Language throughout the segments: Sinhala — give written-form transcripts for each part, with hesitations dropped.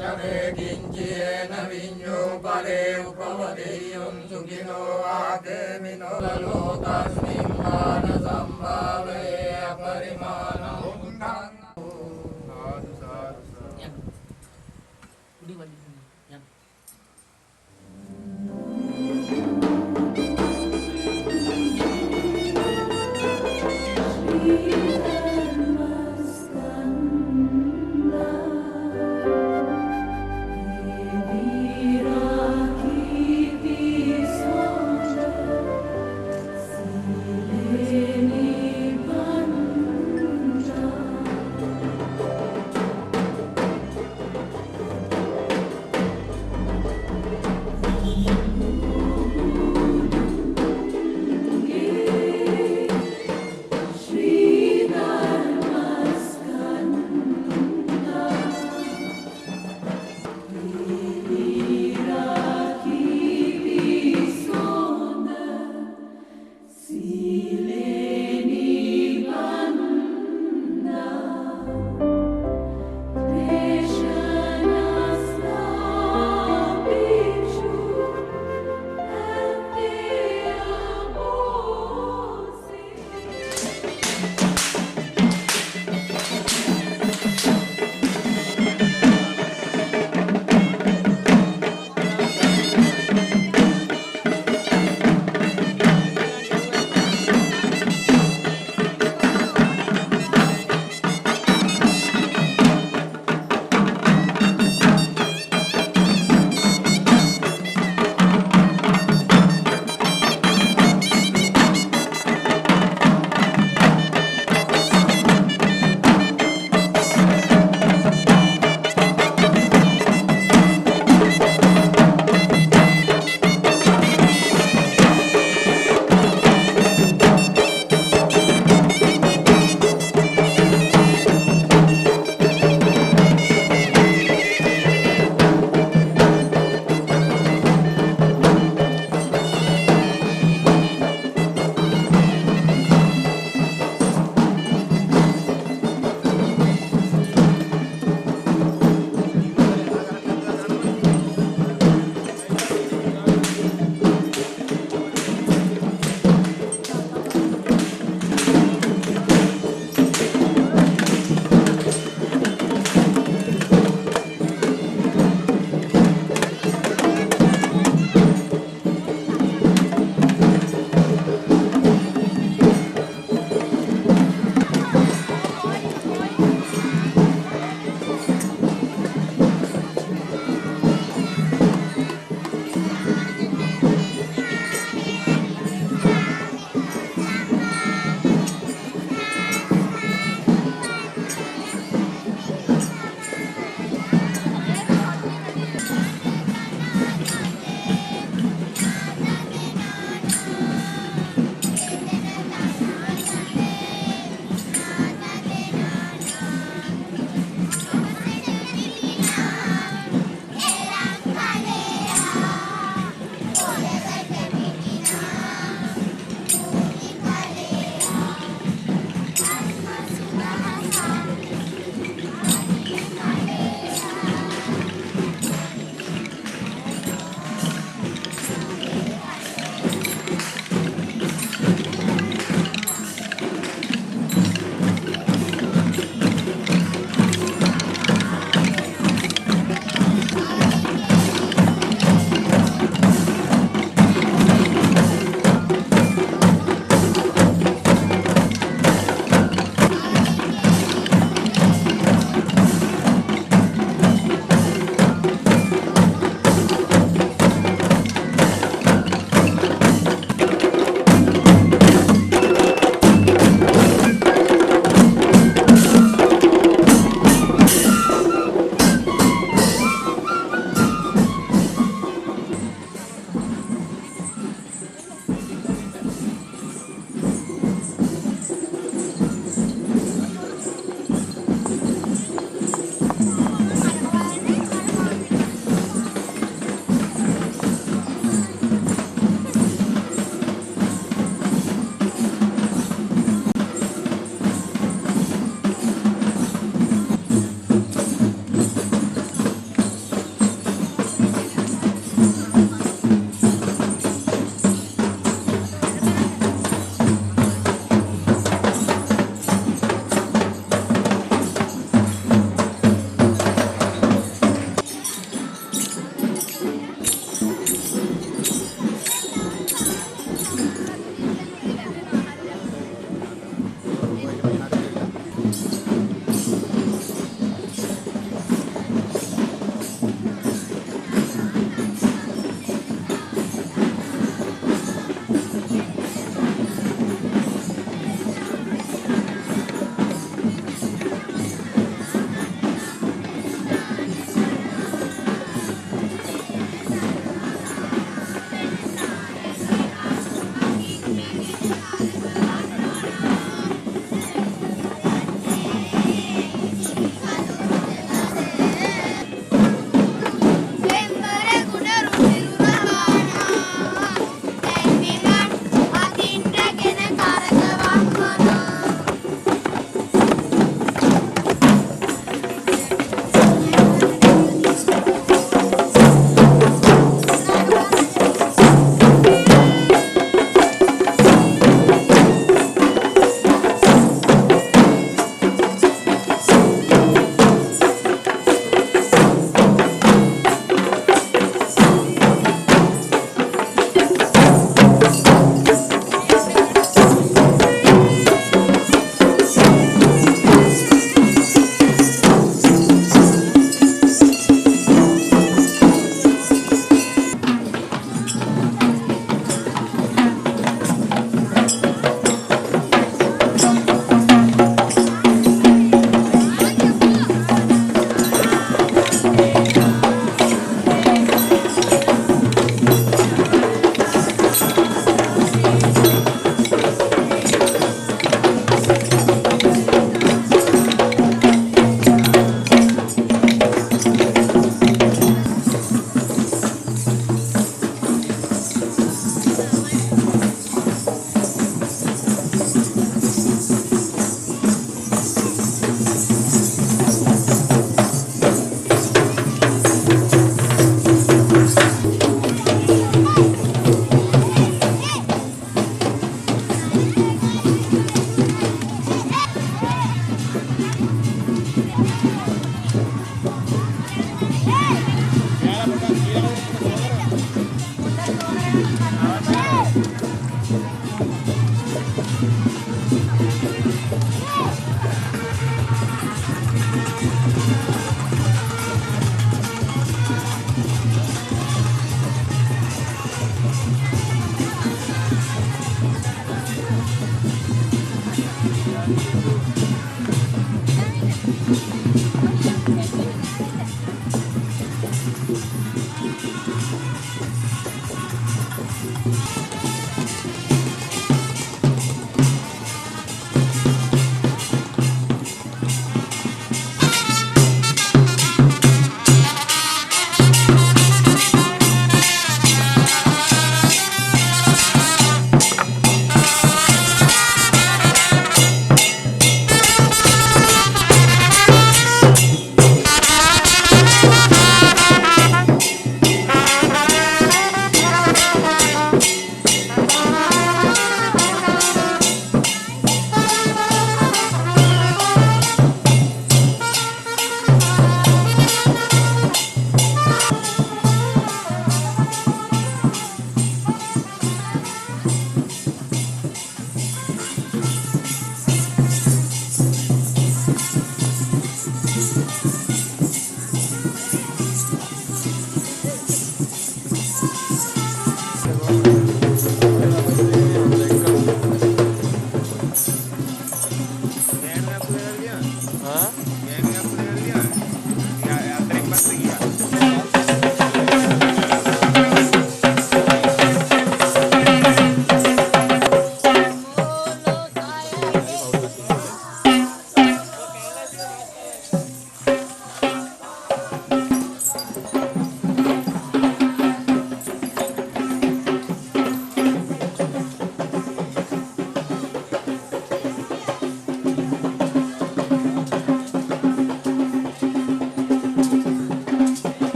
चरे किञ्चेन विඤ्ඤो परे उपवदेयं सुखिनो आकेमिनो लोकस्मिन् मानसंभावये अपरिमाणं Ni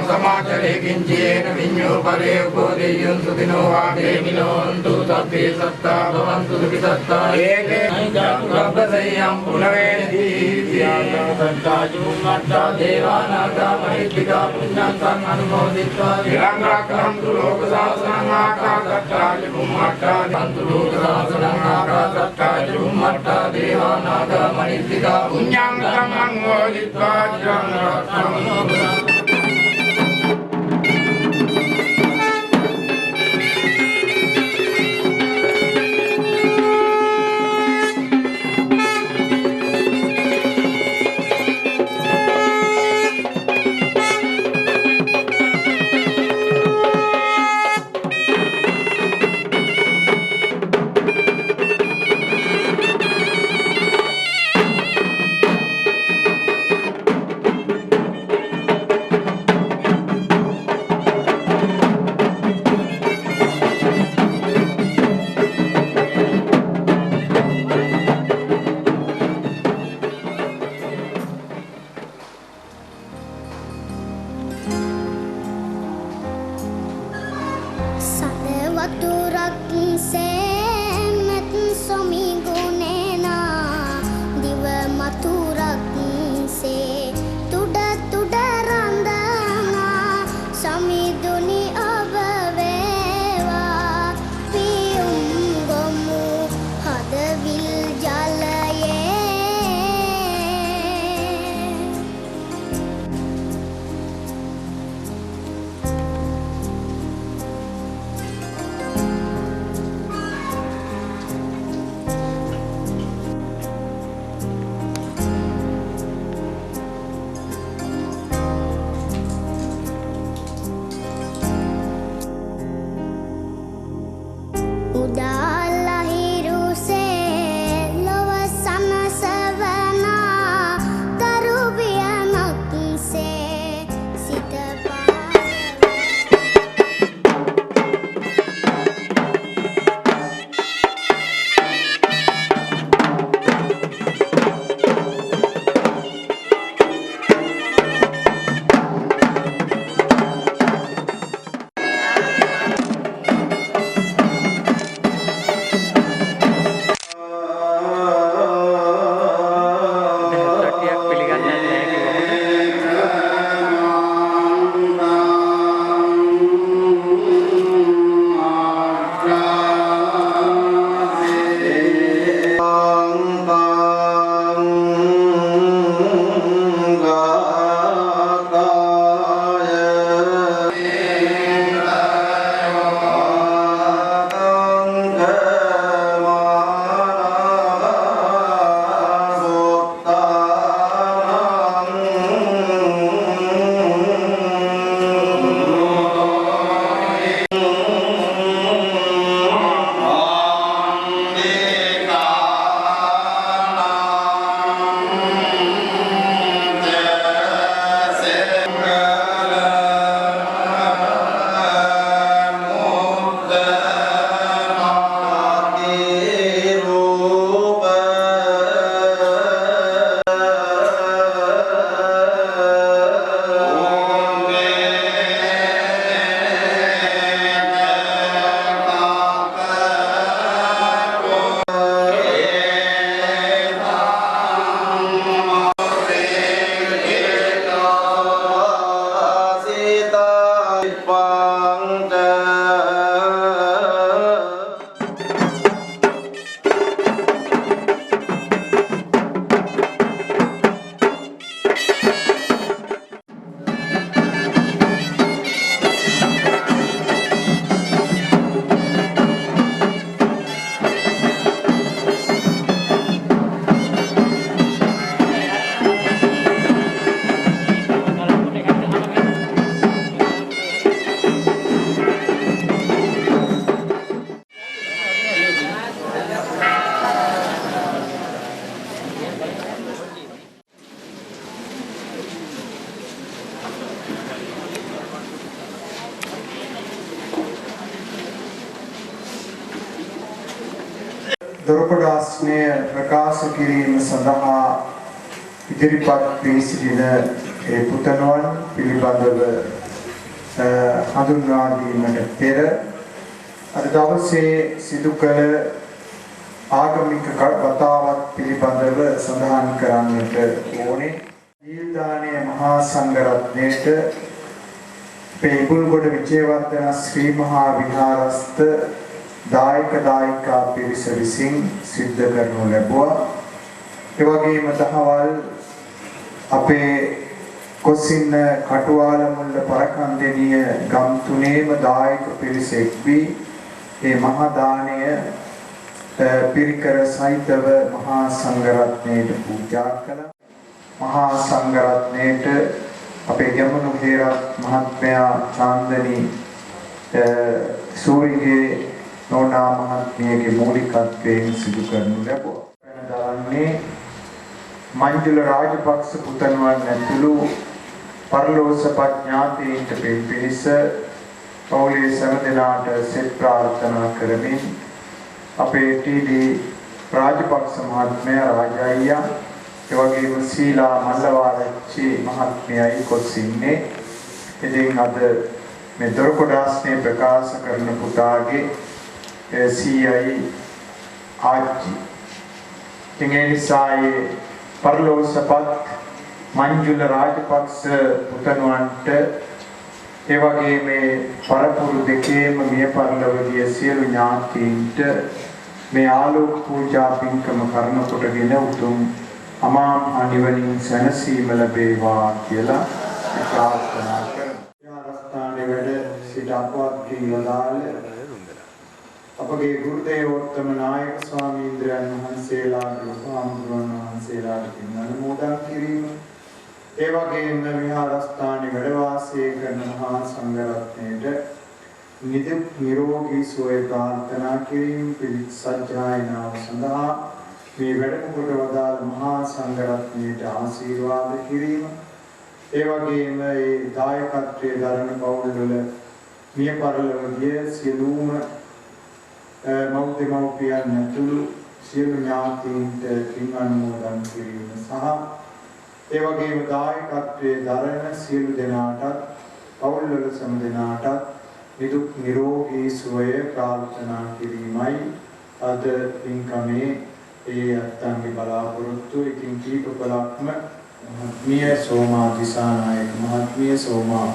समाचरे किंचेन विඤ्ඤो परे उपदेयं सुदिनो वादेमिनोन्तु तब्बे सत्ता भवन्तु सुखितत्ता एके जातुरब्बसय्यं पुनवेदि सत्ता जुम्मत्ता देवानागा महित्विका पुण्यन्तं अनुमोदित्वा चिरं रक्षन्तु लोकशासनं आकाशत्ता जुम्मत्ता दन्तु लोकशासनं आकाशत्ता जुम्मत्ता देवानागा महित्विका पुण्यन्तं अनुमोदित्वा चिरं रक्षन्तु වතුරක් සෑමත් සොමි ගුණේනා දිව මතුරක් සේ තුඩ තුඩ රඳනා සමිදුනි ඔබ වේවා පියුම් ගොමු හදවිල් ජලයේ දොරකඩාස්නය ප්‍රකාශ කිරීම සඳහා ඉදිරිපත් වී සිටින ඒ පුතණුවන් පිළිබඳව හඳුන්වා දීමට පෙර අද දවසේ සිදු කළ ආගමික කතාවක් පිළිබඳව සඳහන් කරන්නට ඕනේ. දීල්දානය මහා සංඝරත්නයට පෙබුල්ගොඩ විජේවර්ධන ශ්‍රී මහා විහාරස්ත දායක දායිකා පිරිස විසින් සිද්ධ කරනු ලැබුවා. ඒ වගේම දහවල් අපේ කොසින්න කටුවාල මුල්ල පරකන්දෙනිය ගම් තුනේම දායක පිරිස එක් වී මේ මහා දාණය පිරිකර සහිතව මහා සංඝරත්නයට පූජා කළා. මහා සංඝරත්නයට අපේ ගැමුණු හේරත් මහත්මයා චාන්දනී සූරිගේ නෝනා මහත්මියගේ මූලිකත්වයෙන් සිදු කරනු ලැබුවා. දරන්නේ මංජුල රාජපක්ෂ පුතණුවන් ඇතුළු පරලෝසප ඥාතීන්ට පිරිස පවුලේ සෑම දෙනාට සෙත් ප්‍රාර්ථනා කරමින් අපේ ටීඩී රාජපක්ෂ මහත්මයා රාජායියා ඒ වගේම සීලා මල්ලවාරච්චි මහත්මියයි කොස් ඉන්නේ. ඉතින් අද මේ දොරකොඩාස්නේ ප්‍රකාශ කරන පුතාගේ CI ආච්චි. ඒ නිසා පරලෝසපත් මංජුල රාජපක්ෂ පුතණුවන්ට ඒ වගේ මේ පරපුරු දෙකේම මිය පරලොවදී සියලු ඥාතීන්ට මේ ආලෝක පූජා පින්කම කරන කොටගෙන උතුම් අමා මහ නිවනින් සැනසීම ලැබේවා කියලා ප්‍රාර්ථනා කරමු. යාරස්ථානයේ වැඩ සිට අපවත් කීවදාල අපගේ ගුරු දේවෝත්තම නායක ස්වාමීන්ද්‍රයන් වහන්සේලාගේ ස්වාමීන් වහන්සේලාට පින් අනුමෝදන් කිරීම. ඒ වගේම විහාරස්ථානයේ වැඩ වාසය කරන මහා සංඝරත්නයට නිදුක් නිරෝගී සුවය ප්‍රාර්ථනා කිරීම පිළිත් සජ්ජායනාව සඳහා මේ වැඩම කොට වදාළ මහා සංඝරත්නයට ආශිර්වාද කිරීම. ඒ වගේම ඒ දායකත්වයේ දරන පවුල්වල මිය පරලොවදී සියලුම මෞද්දමෝපියන් ඇතුළු සියලු ඥාතීන්ට පින් අනුමෝදන් කිරීම සහ ඒ වගේම දායකත්වයේ දරන සියලු දෙනාටත් පවුල්වල සම දෙනාටත් නිදුක් නිරෝගී සුවය ප්‍රාර්ථනා කිරීමයි අද පින්කමේ ඒ අත්ංගේ බලාපොරොත්තු. ඉතින් කීප බලක්ම මහත්මිය සෝමා දිසානායක මහත්මිය සෝමා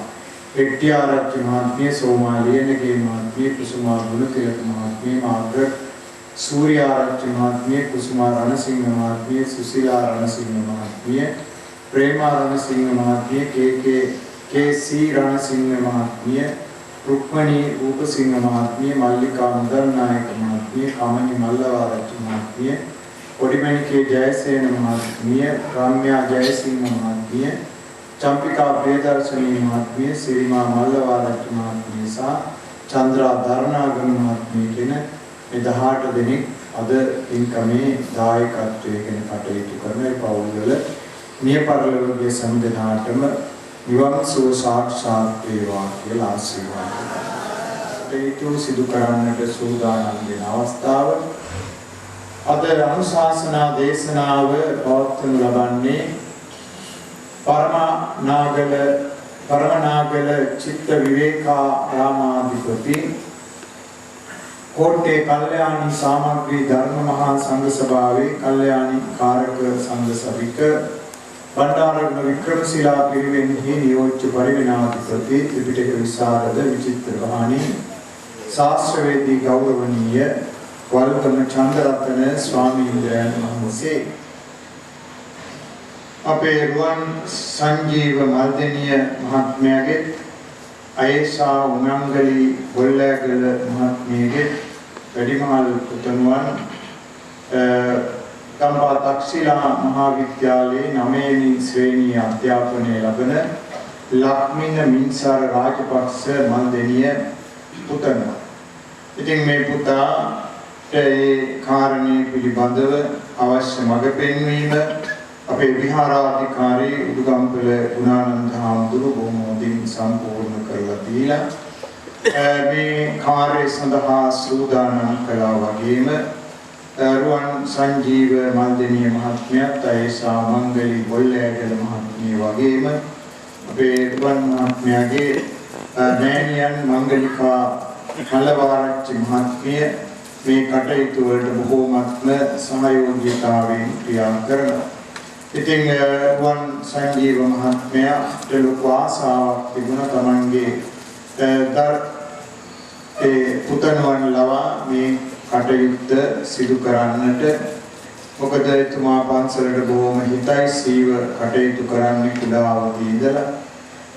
එට්ටිආරච්චි මහත්මිය සෝමා ලියනගේ මහත්මිය කුසුමා ගුණතිලක මහත්මිය මාර්ග සූර්යාරච්චි මහත්මිය කුසුමා රණසිංහ මහත්මිය සුසිලා රණසිංහ මහත්මිය ප්‍රේමා රණසිංහ මහත්මිය කේ.සී. රණසිංහ මහත්මිය රුක්මනී රූපසිංහ මහත්මිය මල්ලිකා මුදල්නායක මහත්මිය කමනි මල්ලවාරච්චි මහත්මිය කොඩිමණිකේ ජයසේන මහත්මිය රම්‍යා ජයසිංහ මහත්මිය චම්පිකා ප්‍රියදර්ශනී මහත්මිය සිරිමා මල්ලවාරච්චි මහත්මිය සහ චන්ද්‍රා දරණාගම මහත්මිය කියන මේ 18 දෙනෙක් අද පින්කමේ දායකත්වයෙන් කටයුතු කරන පවුල්වල මිය පරලොවගේ සම්දනාටම නිවන් සුව සාක්ෂාත් වේවා කියලා ආශිර්වාද කරනවා. සිදු කරන්නට සූදානම් වෙන අවස්ථාව අද අනුශාසනා දේශනාව පවත්වනු ලබන්නේ පරමනාගල චිත්ත විවේකාරාමාධිපති कोटे कल्याणी सामग्री धर्म महा संघ सभावे कल्याणी कारक संघ सभिक भंडारग्न विक्रमशिला पिरिवेन ही नियोज्य परिविनाधिपति त्रिपिटक विशारद विचित्र वाणी शास्त्रवेदी गौरवनीय वल्गम चंद्ररत्न स्वामींद्रयන් වහන්සේ අපේ රුවන් සංජීව මර්ධනීය මහත්මයාගේ අයසා උනංගලි බොල්ලෑගල මහත්මියගේ වැඩිමහල් පුතණුවන් ගම්පහ තක්ෂිලා මහා විද්‍යාලයේ 9 වෙනි ශ්‍රේණිය අධ්‍යාපනය ලබන ලක්මින මින්සාර රාජපක්ෂ මල්දෙනිය පුතණුවන්. ඉතින් මේ පුතාට ඒ කාරණේ පිළිබඳව අවශ්‍ය මඟ පෙන්වීම අපේ විහාරාධිකාරී උඩුගම්පල ගුණානන්ද හාමුදුරුවෝ බොහොම හොඳින් සම්පූර්ණ කරලා දීලා මේ කාර්යය සඳහා සූදානම් කළා වගේම රුවන් සංජීව මල්දෙනිය මහත්මයාත් අයසා මංගලි බොල්ලෑගල මහත්මිය වගේම අපේ රුවන් මහත්මයාගේ නෑනියන් මංගලිකා කලවාරච්චි මහත්මිය මේ කටයුතු වලට බොහෝමත්ම සහයෝගීතාවයෙන් ක්‍රියා කරනවා. ඉතින් රුවන් සංජීව මහත්මයාට ලොකු ආසාවක් තිබුණා තමන්ගේ පුතණුවන් ලවා මේ කටයුත්ත සිදු කරන්නට. මොකද එතුමා පන්සලට බොහොම හිතයිසීව කටයුතු කරන්නේ කුඩා අවදී ඉඳලා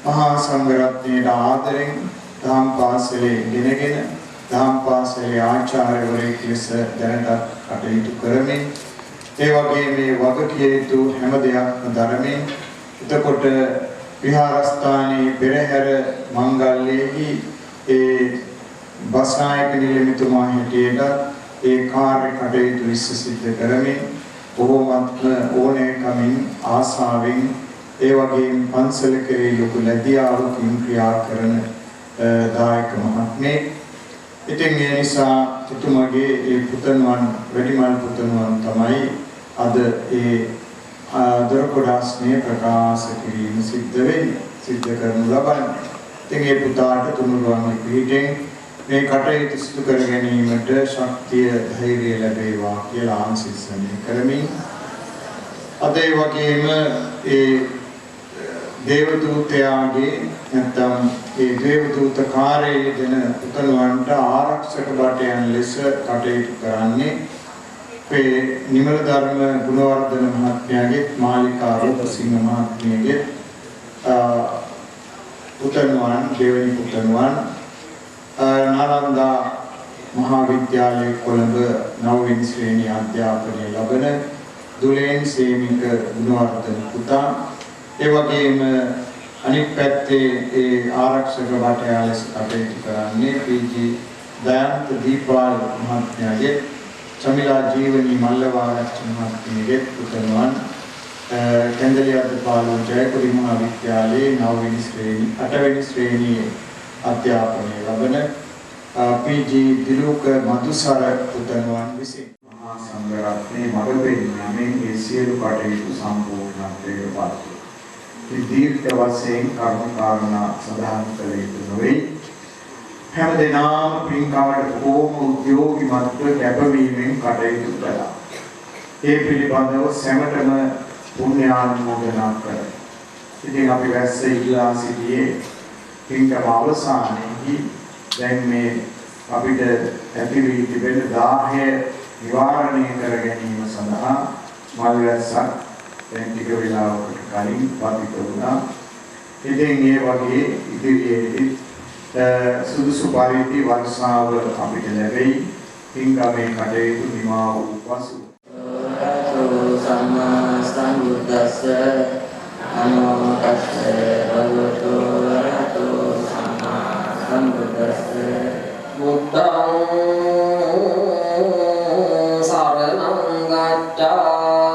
මහා සංඝරත්නයට ආදරෙන් දහම් පාසලේ ඉගෙනගෙන දහම් පාසලේ ආචාර්යවරයෙක් ලෙස දැනට කටයුතු කරමින් ඒ වගේ මේ වගකිය යුතු හැම දෙයක්ම දරමින් එතකොට විහාරස්ථානයේ පෙරහැර මංගල්‍යයේහි ඒ බස්නායක නිලමේතුමා හිටියට ඒ කාර්ය කටයුතු විශ්සිද්ධ කරමින් බොහෝමත්ම ඕනෑකමින් ආසාවෙන් ඒ වගේම පන්සල කෙරෙහි ලොකු ලැබියාවකින් ක්‍රියා කරන දායක මහත්මයෙක්. ඉතින් ඒ නිසා එතුමාගේ ඒ පුතණුවන් වැඩිමල් පුතණුවන් තමයි අද ඒ දොරකොඩාස්නේ ප්‍රකාශ කිරීම සිද්ධ කරනු ලබන්නේ. ඉතින් ඒ පුතාට තුනුරුවන්ගේ පිහිටෙන් මේ කටයුතු සිදු කර ගැනීමට ශක්තිය ධෛර්යය ලැබේවා කියලා ආශිර්වාද කරමින් අද ඒ වගේම ඒ දේවදූතයාගේ නැත්නම් ඒ දේවදූත කාර්යයේ දෙන පුතණුවන්ට ආරක්ෂක බටයන් ලෙස කටයුතු කරන්නේ අපේ නිමල ධර්ම ගුණවර්ධන මහත්මයාගේ මාලිකා රූපසිංහ මහත්මියගේ පුතණුවන් දෙවෙනි පුතණුවන් නාලන්දා මහාවිද්‍යාලයේ කොළඹ 9 වෙනි ශ්‍රේණිය අධ්‍යාපනය ලබන දුලේන් සේමික ගුණවර්ධන පුතා ඒ වගේම අනිත් පැත්තේ ඒ ආරක්ෂක බටයා ලෙස කටයුතු කරන්නේ පීජී දයන්ත දීපාල් මහත්මයාගේ චමිලා ජීවනී මල්ලවාරච්චි මහත්මියගේ පුතණුවන් කැන්දලිය අධපාලු ජයකුඩි මහාවිද්‍යාලයේ 9 වෙනි ශ්‍රේණිය 8 වෙනි ශ්‍රේණියේ අධ්‍යාපනය ලබන පීජී දිලුක මදුසර පුතණුවන් විසින් මහා සංඝරත්නයේ මඟ පෙන්වීමෙන් මේ සියලු කටයුතු සම්පූර්ණත්වයට පත් වේ. දීර්ඝ වශයෙන් කර්ම කාරණා සඳහන් කළ යුතු නොවේ. හැම දිනම පින්කමට බොහෝම උද්‍යෝගීමත්ව කැපවීමෙන් කටයුතු කළා. ඒ පිළිබඳව සැමටම පුණ්‍යානුමෝදනා කරමි. ඉතින් අපි වැස්ස ඉල්ලා සිටියේ පින්කම අවසානයේදී දැන් මේ අපිට ඇති වී තිබෙන 10 නිවාරණය කර ගැනීම සඳහා මල් වැස්සක් දැන් ටික වෙලාවකට කලින් පතිත වුණා. ඉතින් ඒ වගේ ඉදිරියේදී සුදුසු පරිදි වර්ෂාව අපිට ලැබෙයි. පින්කමේ කටයුතු නිමා වූ පසු සම්මා සම්බුද්දස්ස නමෝ තස්ස භගවතු වරහතෝ සම්මා සම්බුද්දස්ස බුද්ධං සරණං ගච්ඡාමි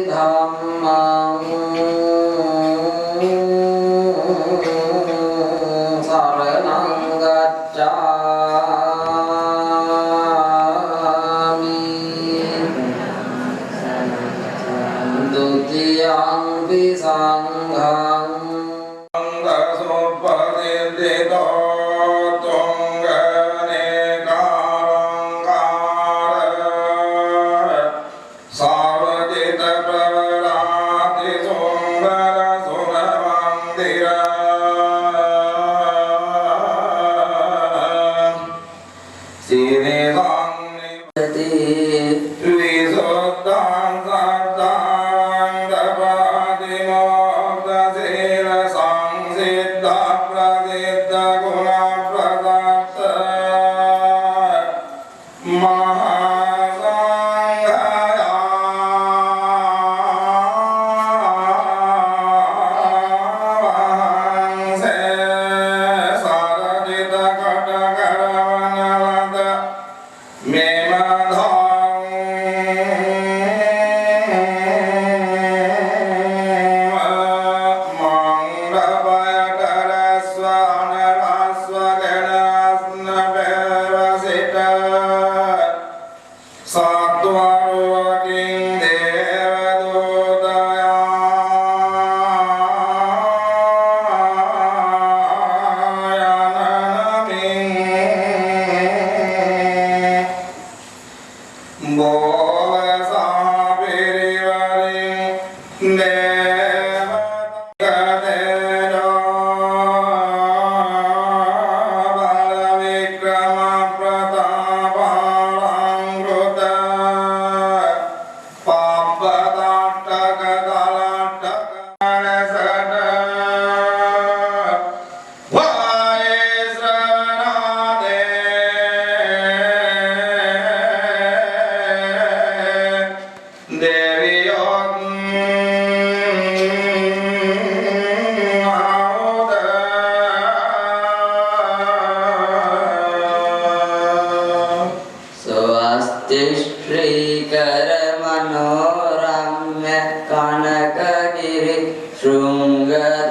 ධම්මං සරණං ගච්ඡාමි Sila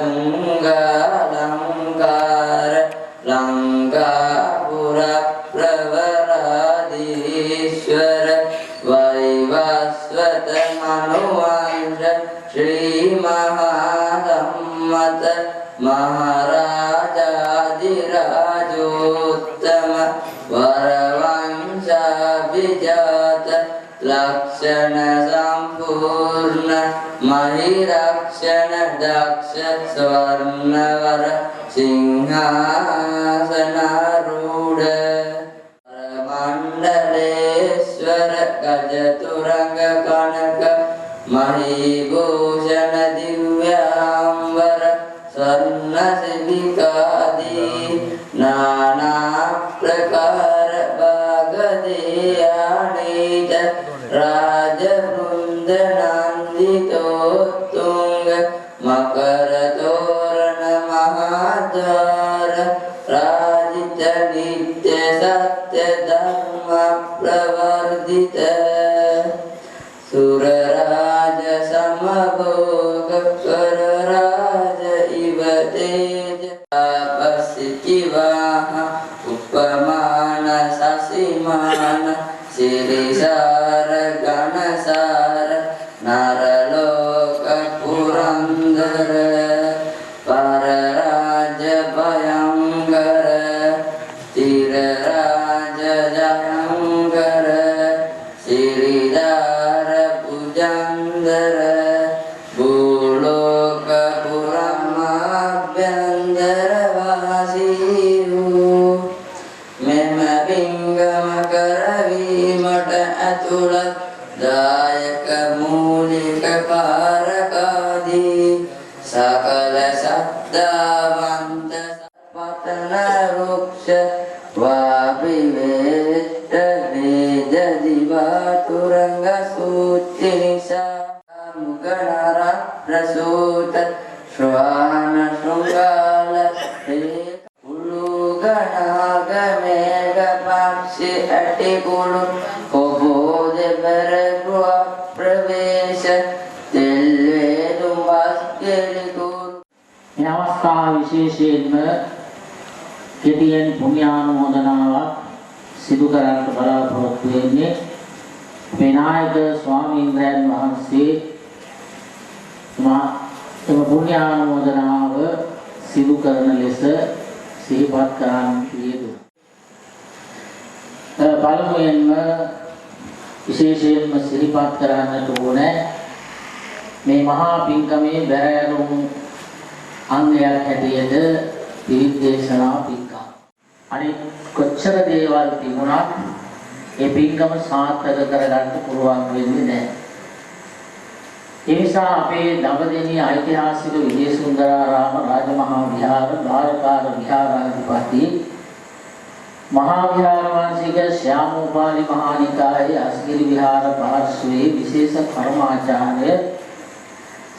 tunga langkar langkapura pravaradishwara vaivasvata manuvansha Shri Mahadammata Maharajadirajottama Varavansha Vijata Lakshana Sampurna Mahirakshana Daksha Swarnavara Singhasanaruda Mandaleswara Gajaturanga Kanaka Mahibhushana Divyambara Swarna Sivikadi Nana Prakara Bhagadeyanita Raja Vrundanandito Tunga Makara Torana Mahadara Rajita Nitya Satya Dharma Pravardita Suraraja Samabhoga Kararaja Ivateja Apasikivaha Upamana Sasimana Sirisara Ganasara Naraloka Purandara Pararaja Bhayangara Tiraraja Jayangara Siridara Pujandara Buloka Puramabhyandara Vasiru Mema Pingama Karavimata Atulat Dayaka Mulika Karakadi Sakala Saddhavanta Sapatana Ruksha Vabhiveta Veja Divaturanga Sutinisa Muganara Rasuta Shvana Shungala Uluganaga Mega Pakshi Atikulu Kobo Debara Gua Pravesha Telvedu Vaskelikur මේ අවස්ථාව විශේෂයෙන්ම කෙටියෙන් පුණ්‍යානුමෝදනාවක් සිදු කරන්නට බලාපොරොත්තු වෙන්නේ මේ නායක ස්වාමීන් වහන්සේ එම පුණ්‍යානුමෝදනාව සිදු කරන ලෙස සිහිපත් කරන්නට යෙදුණා. පළමුවෙන්ම විශේෂයෙන්ම සිහිපත් කරන්නට ඕනේ මේ මහා පින්කමේ බැරෑරුම් අංගයක් හැටියට පිරිත් දේශනා පින්කම. අනිත් කොච්චර දේවල් තිබුණත් ඒ පින්කම සාර්ථක කරගන්න පුළුවන් වෙන්නේ නැහැ. ඒ නිසා අපේ දඹදෙණිය ඓතිහාසික විජේසුන්දරාරාම රාජමහා විහාර ධාරකාර විහාරාධිපති මහා විහාර වංශික ශ්‍යාමෝපාලි මහානිකායේ අස්ගිරි විහාර පාර්ශ්වයේ විශේෂ කර්මාචාර්ය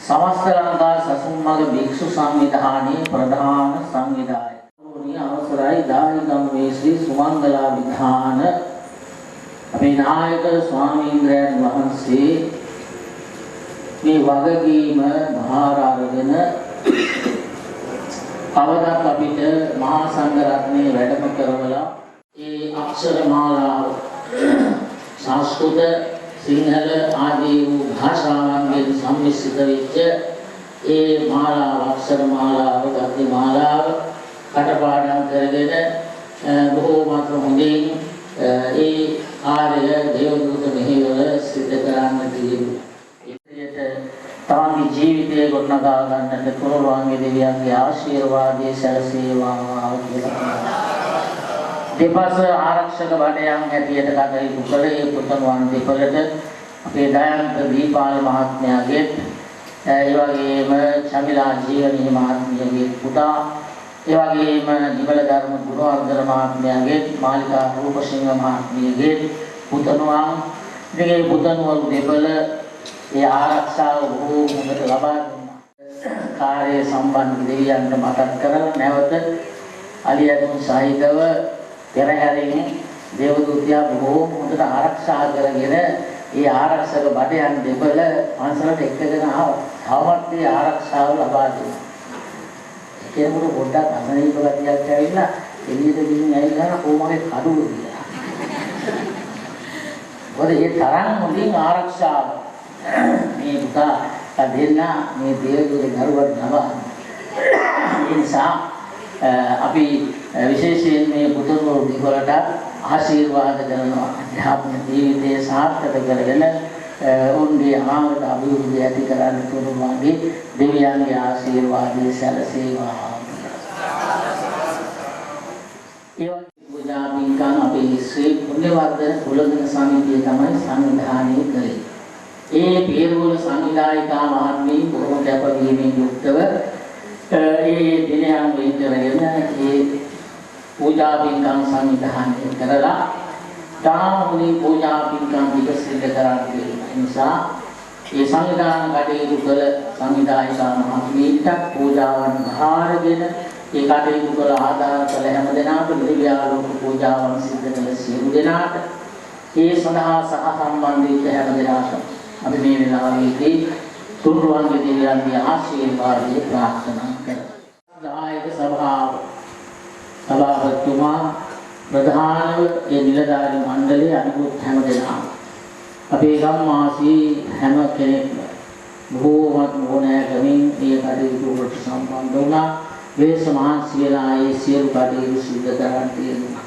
समस्त लंका ससुमग भिक्षु संविधानी प्रधान संविधायक अवसराय दायिकम वे श्री सुमंगला विधान अभिनायक स्वामींद्रयන් වහන්සේ මේ වගකීම භාර අරගෙන අවදක් අපිට මහා සංඝ රත්නයේ වැඩම කරවලා ඒ අක්ෂර මාලාව සංස්කෘත සිංහල ආදී වූ භාෂාවන්ගෙන් සම්මිශ්‍රිත වෙච්ච ඒ මාලාව අක්ෂර මාලාව ගද්‍ය මාලාව කටපාඩම් කරගෙන බොහෝමත් හොඳින් ඒ ආර්ය දේවදූත මෙහෙවර සිද්ධ කරන්නට යෙදුණා. ඒකට තමන්ගේ ජීවිතය ගොඩනගා ගන්නට කුරුවාන්ගේ දෙවියන්ගේ ආශිර්වාදයේ සැලසේවා කියලා. දෙපස ආරක්ෂක බඩයන් හැටියට කටයුතු කළ ඒ පුතණුවන් දෙපළට අපේ දයන්ත දීපාල මහත්මයාගේ ඒ වගේම චමිලා ජීවනී මහත්මියගේ පුතා ඒ වගේම නිබල ධර්ම ගුණවර්ධන මහත්මයාගේ මාලිකා රූපසිංහ මහත්මියගේ පුතණුවන් ඉතින් ඒ පුතණුවරු දෙපළ ඒ ආරක්ෂාව බොහෝ හොඳට ලබා දුන්නා. කාර්ය සම්බන්ධ දෙවියන්ට මතක් කරලා නැවත අලියතුන් සහිතව පෙරහැරින් දේවදූතයා බොහෝ හොඳට ආරක්ෂා කරගෙන ඒ ආරක්ෂක බඩයන් දෙපළ පන්සලට එක්කගෙන ආවා. තවමත් ඒ ආරක්ෂාව ලබා දෙනවා. කෙනෙකුට පොඩ්ඩක් අසනීප ගතියක් ඇවිල්ලා එළියට ගිහින් ඇවිල්ලා කොහොමද කඩුව කියලා. මොකද ඒ තරම් මුලින් ආරක්ෂාව මේ පුතා දෙන්න මේ දේවගේ දරුවට නම. ඒ නිසා අපි විශේෂයෙන් මේ පුතුරු දිවලට ආශිර්වාද කරනවා. අධ්‍යාත්මික ජීවිතයේ සාර්ථක කරගෙන උන්ගේ ආමරට අභිවෘද්ධිය ඇති කරන්න තුරුමාගේ දෙවියන්ගේ ආශිර්වාදය සැලසේවා. ඒ වගේ පින්කම් අපේ ශ්‍රී පුණ්‍යවර්ධන කුලගුණ සමිතිය තමයි සංවිධානය කළේ. ඒ පීරවල සංවිධායකා මහත්මිය බොහොම කැපවීමෙන් යුක්තව ඒ දිනයන් වෙන් කරගෙන ඒ පූජා පින්කම් සංවිධානය කරලා තාමුනි පූජා පින්කම් විකසිත කරන්නේ. නිසා ඒ සංවිධාන කටයුතු කළ සංවිධායකා මහත්මියට පූජාවන් භාරගෙන ඒ කටයුතු කළ ආදාන කළ හැම දෙනාට දිව්‍යාලෝක පූජාවන් සිදු කළ සියලු දෙනාට ඒ සඳහා සහ සම්බන්ධ හැම දෙනාට අපි මේ වෙලාවේදී තුන්රුවන්ගේ දෙවියන්ගේ ආශිර්වාදය ප්‍රාර්ථනා කරමු. දායක සභාපතිතුමා ප්‍රධානව ඒ නිලධාරි මණ්ඩලයේ අනිකුත් හැම දෙනාම අපේ ගම්වාසී හැම කෙනෙක්ම බොහෝමත් ඕනෑකමින් මේ කටයුතු වලට සම්බන්ධ වුණා. වේස මහන්සි වෙලා ඒ සියලු කටයුතු සිදු කරන්න තියෙනවා.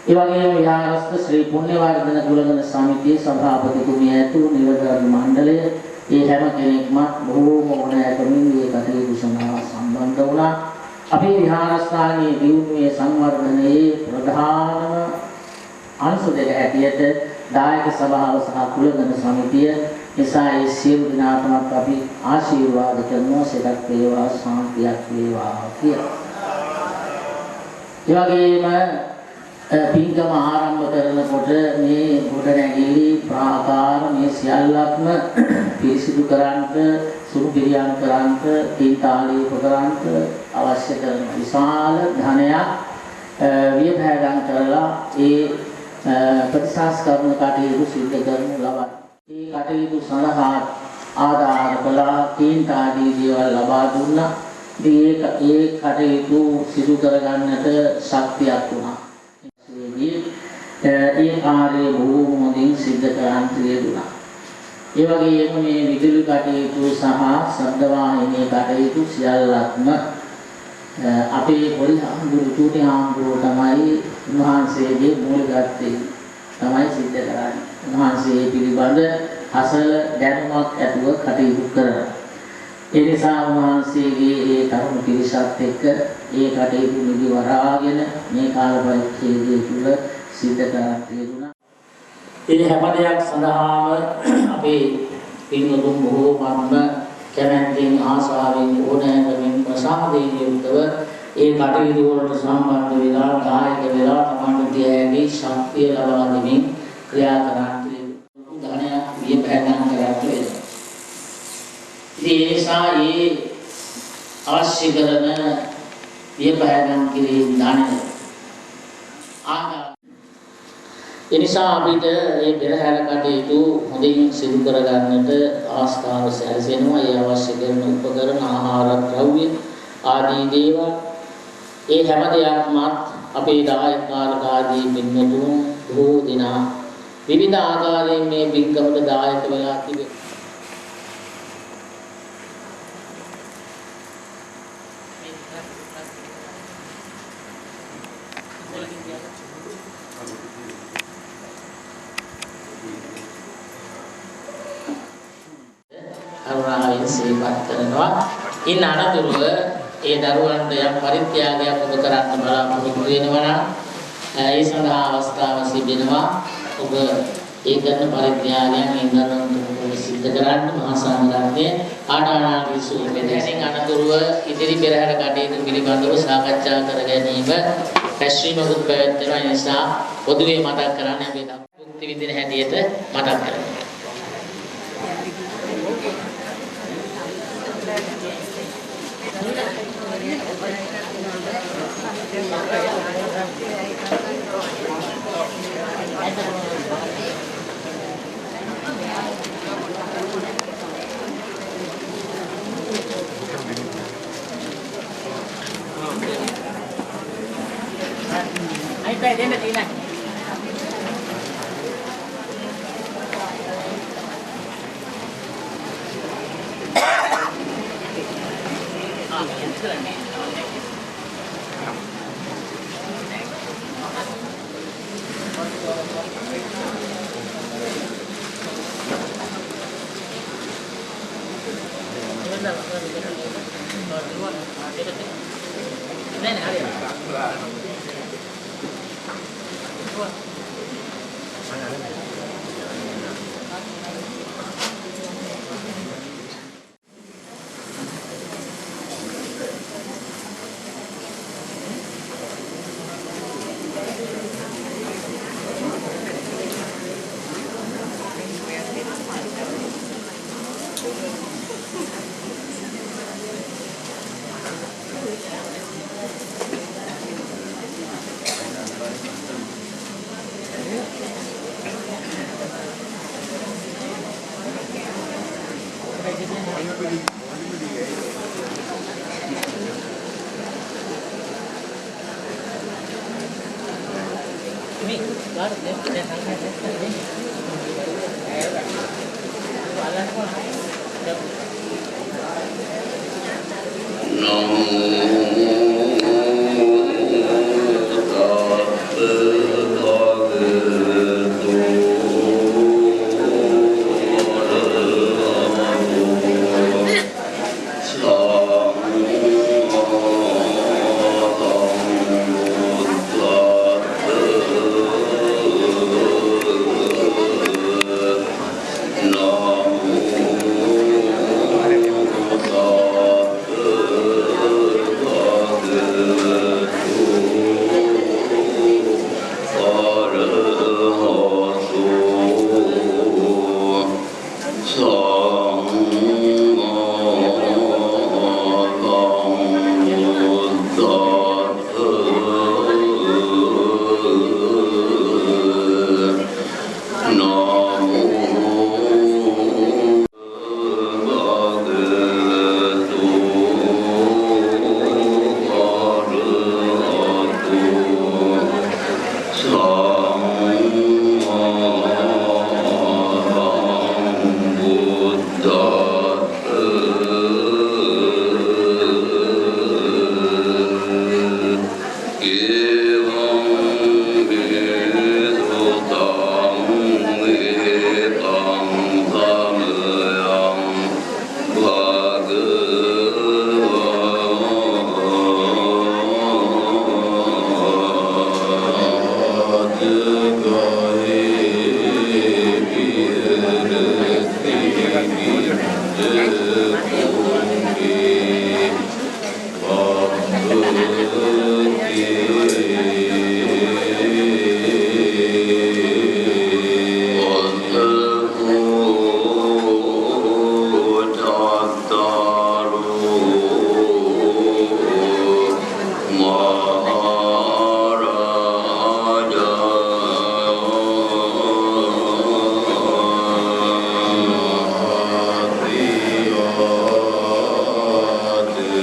ඒ වගේම විහාරස්ථ ශ්‍රී පුණ්‍යවර්ධන කුලගුණ සමිතියේ සභාපතිතුමිය ඇතුළු නිලධාරි මණ්ඩලය ඒ හැම කෙනෙක්ම බොහෝම ඕනෑකමින් මේ කටයුතු සඳහා සම්බන්ධ වුණා. අපේ විහාරස්ථානයේ දියුණුවේ සංවර්ධනයේ ප්‍රධානම අංශ දෙක හැටියට දායක සභාව සහ කුලගුණ සමිතිය. නිසා ඒ සියලු දෙනාටම අපි ආශිර්වාද කරනවා සෙතක් වේවා ශාන්තියක් වේවා කියලා. ඒ වගේම පින්කම ආරම්භ කරනකොට මේ ගොඩනැගිලි ප්‍රාකාර මේ සියල්ලක්ම පිරිසිදු කරන්ට සුරු පිරියම් කරන්ට තීතාලීප කරන්ට අවශ්‍ය කරන විශාල ධනයක් වියපෑගම් කරලා ඒ ප්‍රතිසංස්කරණ කටයුතු සිදු කරනු ලබන. ඒ කටයුතු සඳහා ආධාර කළා තීතාදී දේවල් ලබා දුන්නා. ඒ කටයුතු සිදු කරගන්නට ශක්තියක් වුණා. ඒ කාර්යය බොහෝම හොඳින් සිදු කරන් තිබුණා. ඒ වගේම මේ විදුලි කටයුතු සහ ශබ්ද වාහිනී කටයුතු සියල්ලක්ම අපේ පොඩි හාමුදුරු චූටි හාමුදුරුවෝ තමයි උන්වහන්සේගේ මූලිකත්වයෙන් තමයි සිද්ධ කරන්නේ. උන්වහන්සේ පිළිබඳ අසල දැනුමක් ඇතුව කටයුතු කරනවා. ඒ නිසා උන්වහන්සේගේ ඒ තරුණ පිරිසත් එක්ක ඒ කටයුතු නිදි වරාගෙන මේ කාල පරිච්ඡේදය තුළ සිද්ධ කරලා තිබුණා. ඒ හැම දෙයක් සඳහාම අපේ පින්වතුන් බොහෝමත්ම කැමැත්තෙන් ආශාවෙන් ඕනෑකමින් ප්‍රසාදයෙන් යුක්තව ඒ කටයුතු වලට සම්බන්ධ වෙලා කායික වෙලා තමන්ට තියෑගේ ශක්තිය ලබා දෙමින් ක්‍රියා කරන්නේ ධනයක් වියපෑගම් කරන්නේ. ඒ නිසා ඒ අවශ්‍ය කරන වියපෑගම් කිරීම ධනය එනිසා අපිට මේ පෙරහැර කටයුතු හොඳින් සිදු කරගන්නට ආස්ථාව සැලසෙනවා. ඒ අවශ්‍ය කරන උපකරණ ආහාර ද්‍රව්‍ය ආදී දේවල් ඒ හැම දෙයක්ම අපේ දායක කාර්යාදී පින්වතුන් බොහෝ දෙනා විවිධ ආකාරයෙන් මේ පින්කමට දායක වෙලා තිබෙනවා. කරුණාවෙන් සේවත් කරනවා. ඉන් අනතුරුව ඒ දරුවන්ට යම් පරිත්‍යාගයක් ඔබ කරන්න බලාපොරොත්තු වෙනවා නම් ඒ සඳහා අවස්ථාව තිබෙනවා. ඔබ ඒ කරන පරිත්‍යාගයන් ඉන්දරන් සිද්ධ කරන්න මහා සංඝරත්නයේ ආඩානාදී සූත්‍රයෙන් අනතුරුව ඉදිරි පෙරහැර කටයුතු පිළිබඳව සාකච්ඡා කර ගැනීම පැශ්‍රීමකුත් පැවැත්වෙනවා. ඒ නිසා පොදුවේ මතක් කරන්නේ අපි භුක්ති විඳින හැටියට මතක් කරගන්න. đây đến là tí này. Đây này đi.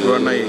Warnai